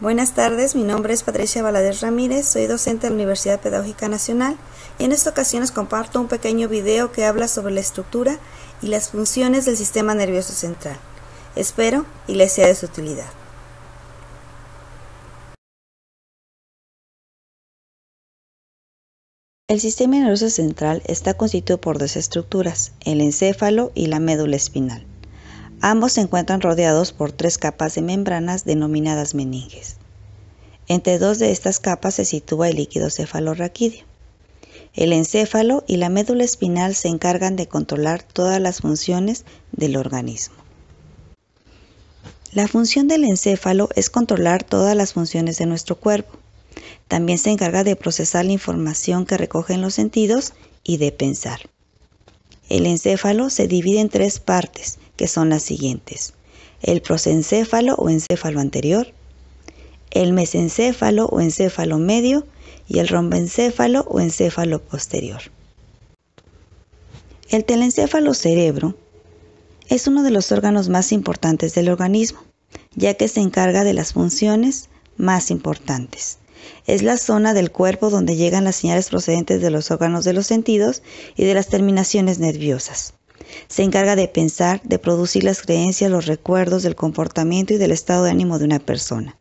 Buenas tardes, mi nombre es Patricia Valadez Ramírez, soy docente de la Universidad Pedagógica Nacional y en esta ocasión les comparto un pequeño video que habla sobre la estructura y las funciones del sistema nervioso central. Espero y les sea de su utilidad. El sistema nervioso central está constituido por dos estructuras, el encéfalo y la médula espinal. Ambos se encuentran rodeados por tres capas de membranas denominadas meninges. Entre dos de estas capas se sitúa el líquido cefalorraquídeo. El encéfalo y la médula espinal se encargan de controlar todas las funciones del organismo. La función del encéfalo es controlar todas las funciones de nuestro cuerpo. También se encarga de procesar la información que recogen los sentidos y de pensar. El encéfalo se divide en tres partes, que son las siguientes: el prosencéfalo o encéfalo anterior, el mesencéfalo o encéfalo medio y el romboencéfalo o encéfalo posterior. El telencéfalo cerebro es uno de los órganos más importantes del organismo, ya que se encarga de las funciones más importantes. Es la zona del cuerpo donde llegan las señales procedentes de los órganos de los sentidos y de las terminaciones nerviosas. Se encarga de pensar, de producir las creencias, los recuerdos, del comportamiento y del estado de ánimo de una persona.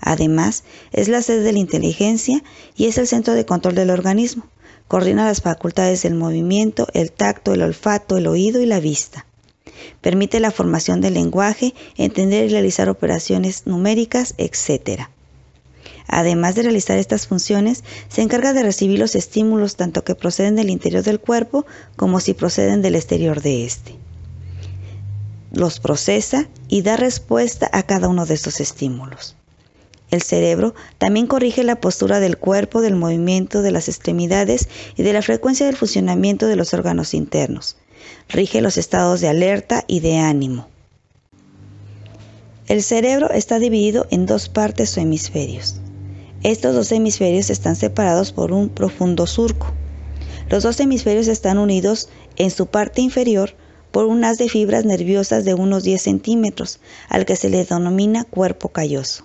Además, es la sede de la inteligencia y es el centro de control del organismo. Coordina las facultades del movimiento, el tacto, el olfato, el oído y la vista. Permite la formación del lenguaje, entender y realizar operaciones numéricas, etc. Además de realizar estas funciones, se encarga de recibir los estímulos tanto que proceden del interior del cuerpo como si proceden del exterior de éste. Los procesa y da respuesta a cada uno de estos estímulos. El cerebro también corrige la postura del cuerpo, del movimiento de las extremidades y de la frecuencia del funcionamiento de los órganos internos. Rige los estados de alerta y de ánimo. El cerebro está dividido en dos partes o hemisferios. Estos dos hemisferios están separados por un profundo surco. Los dos hemisferios están unidos en su parte inferior por un haz de fibras nerviosas de unos 10 centímetros, al que se le denomina cuerpo calloso.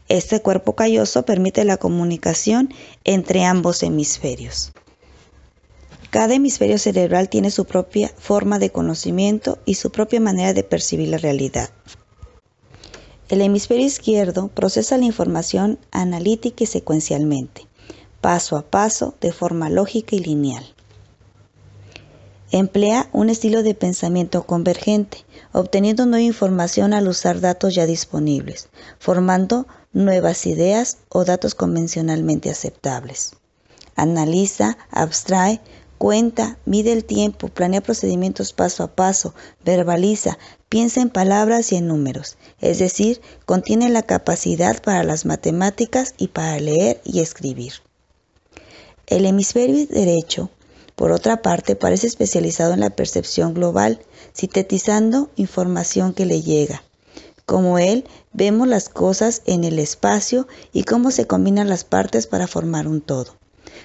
Este cuerpo calloso permite la comunicación entre ambos hemisferios. Cada hemisferio cerebral tiene su propia forma de conocimiento y su propia manera de percibir la realidad. El hemisferio izquierdo procesa la información analítica y secuencialmente, paso a paso, de forma lógica y lineal. Emplea un estilo de pensamiento convergente, obteniendo nueva información al usar datos ya disponibles, formando nuevas ideas o datos convencionalmente aceptables. Analiza, abstrae, cuenta, mide el tiempo, planea procedimientos paso a paso, verbaliza, piensa en palabras y en números, es decir, contiene la capacidad para las matemáticas y para leer y escribir. El hemisferio derecho, por otra parte, parece especializado en la percepción global, sintetizando información que le llega. Como él, vemos las cosas en el espacio y cómo se combinan las partes para formar un todo.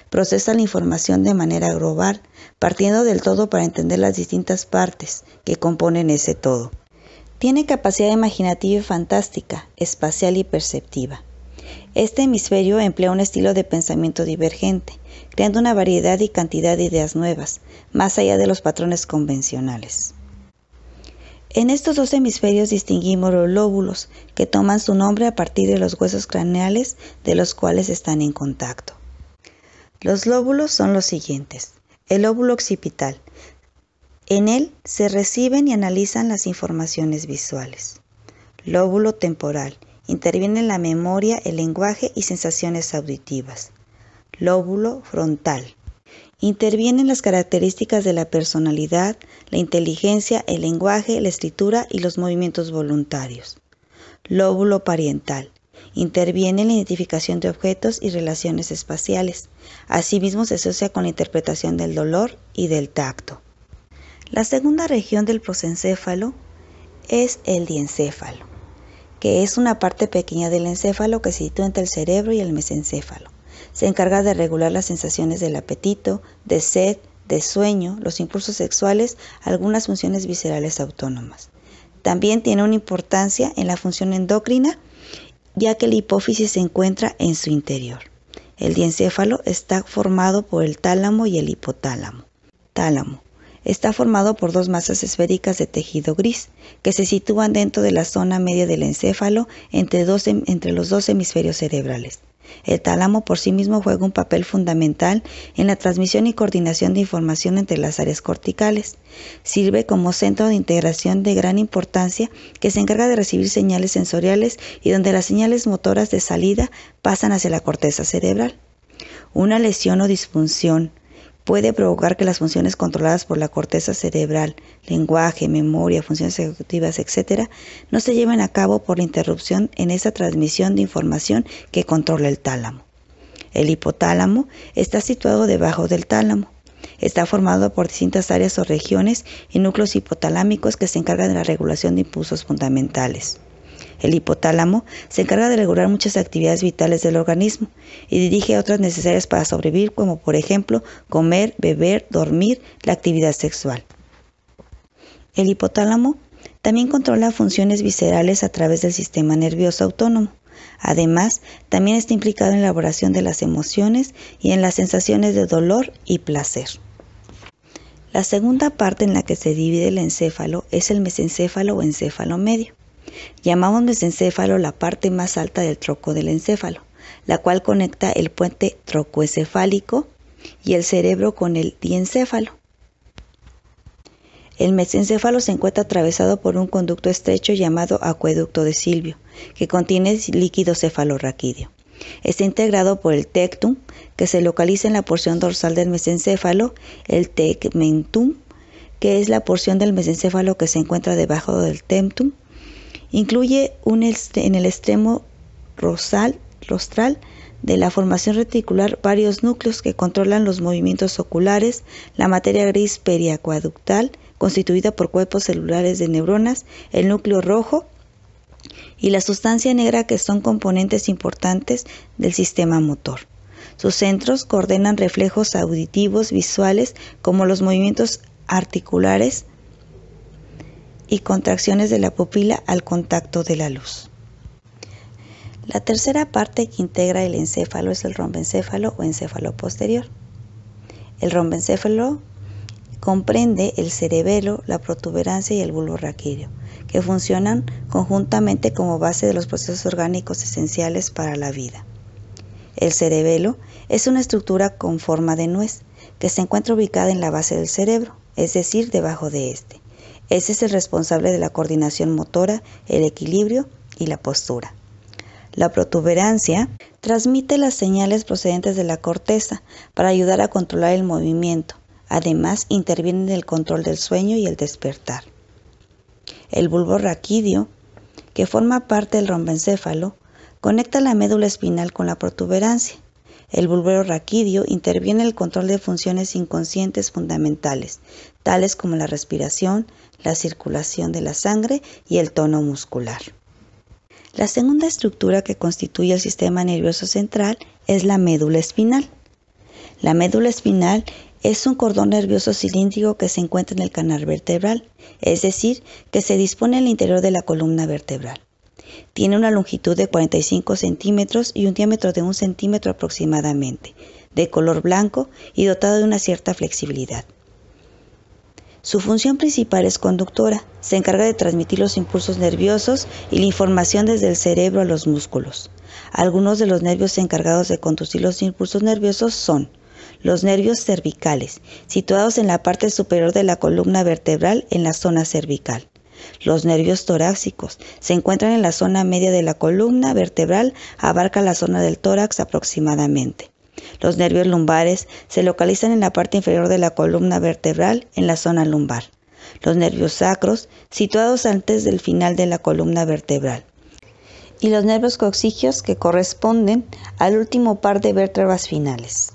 Procesa la información de manera global, partiendo del todo para entender las distintas partes que componen ese todo. Tiene capacidad imaginativa y fantástica, espacial y perceptiva. Este hemisferio emplea un estilo de pensamiento divergente, creando una variedad y cantidad de ideas nuevas, más allá de los patrones convencionales. En estos dos hemisferios distinguimos los lóbulos, que toman su nombre a partir de los huesos craneales de los cuales están en contacto. Los lóbulos son los siguientes. El lóbulo occipital. En él se reciben y analizan las informaciones visuales. Lóbulo temporal. Interviene en la memoria, el lenguaje y sensaciones auditivas. Lóbulo frontal. Interviene en las características de la personalidad, la inteligencia, el lenguaje, la escritura y los movimientos voluntarios. Lóbulo parietal. Interviene en la identificación de objetos y relaciones espaciales. Asimismo, se asocia con la interpretación del dolor y del tacto. La segunda región del prosencéfalo es el diencéfalo, que es una parte pequeña del encéfalo que se sitúa entre el cerebro y el mesencéfalo. Se encarga de regular las sensaciones del apetito, de sed, de sueño, los impulsos sexuales, algunas funciones viscerales autónomas. También tiene una importancia en la función endocrina ya que la hipófisis se encuentra en su interior. El diencéfalo está formado por el tálamo y el hipotálamo. Tálamo. Está formado por dos masas esféricas de tejido gris que se sitúan dentro de la zona media del encéfalo entre los dos hemisferios cerebrales. El tálamo por sí mismo juega un papel fundamental en la transmisión y coordinación de información entre las áreas corticales. Sirve como centro de integración de gran importancia que se encarga de recibir señales sensoriales y donde las señales motoras de salida pasan hacia la corteza cerebral. Una lesión o disfunción puede provocar que las funciones controladas por la corteza cerebral, lenguaje, memoria, funciones ejecutivas, etc., no se lleven a cabo por la interrupción en esa transmisión de información que controla el tálamo. El hipotálamo está situado debajo del tálamo. Está formado por distintas áreas o regiones y núcleos hipotalámicos que se encargan de la regulación de impulsos fundamentales. El hipotálamo se encarga de regular muchas actividades vitales del organismo y dirige otras necesarias para sobrevivir, como por ejemplo comer, beber, dormir, la actividad sexual. El hipotálamo también controla funciones viscerales a través del sistema nervioso autónomo. Además, también está implicado en la elaboración de las emociones y en las sensaciones de dolor y placer. La segunda parte en la que se divide el encéfalo es el mesencéfalo o encéfalo medio. Llamamos mesencéfalo la parte más alta del tronco del encéfalo, la cual conecta el puente trocoencefálico y el cerebro con el diencéfalo. El mesencéfalo se encuentra atravesado por un conducto estrecho llamado acueducto de Silvio, que contiene líquido cefalorraquídeo. Está integrado por el tectum, que se localiza en la porción dorsal del mesencéfalo, el tegmentum, que es la porción del mesencéfalo que se encuentra debajo del temptum. Incluye en el extremo rostral de la formación reticular varios núcleos que controlan los movimientos oculares, la materia gris periacueductal, constituida por cuerpos celulares de neuronas, el núcleo rojo y la sustancia negra, que son componentes importantes del sistema motor. Sus centros coordinan reflejos auditivos, visuales, como los movimientos articulares y contracciones de la pupila al contacto de la luz. La tercera parte que integra el encéfalo es el rombencéfalo o encéfalo posterior. El rombencéfalo comprende el cerebelo, la protuberancia y el bulbo raquídeo, que funcionan conjuntamente como base de los procesos orgánicos esenciales para la vida. El cerebelo es una estructura con forma de nuez que se encuentra ubicada en la base del cerebro, es decir, debajo de este. Ese es el responsable de la coordinación motora, el equilibrio y la postura. La protuberancia transmite las señales procedentes de la corteza para ayudar a controlar el movimiento. Además, interviene en el control del sueño y el despertar. El bulbo raquídeo, que forma parte del rombencéfalo, conecta la médula espinal con la protuberancia. El bulbo raquídeo interviene en el control de funciones inconscientes fundamentales, tales como la respiración, la circulación de la sangre y el tono muscular. La segunda estructura que constituye el sistema nervioso central es la médula espinal. La médula espinal es un cordón nervioso cilíndrico que se encuentra en el canal vertebral, es decir, que se dispone en el interior de la columna vertebral. Tiene una longitud de 45 centímetros y un diámetro de 1 centímetro aproximadamente, de color blanco y dotado de una cierta flexibilidad. Su función principal es conductora, se encarga de transmitir los impulsos nerviosos y la información desde el cerebro a los músculos. Algunos de los nervios encargados de conducir los impulsos nerviosos son los nervios cervicales, situados en la parte superior de la columna vertebral en la zona cervical. Los nervios torácicos se encuentran en la zona media de la columna vertebral, abarca la zona del tórax aproximadamente. Los nervios lumbares se localizan en la parte inferior de la columna vertebral, en la zona lumbar. Los nervios sacros, situados antes del final de la columna vertebral. Y los nervios coccigeos, que corresponden al último par de vértebras finales.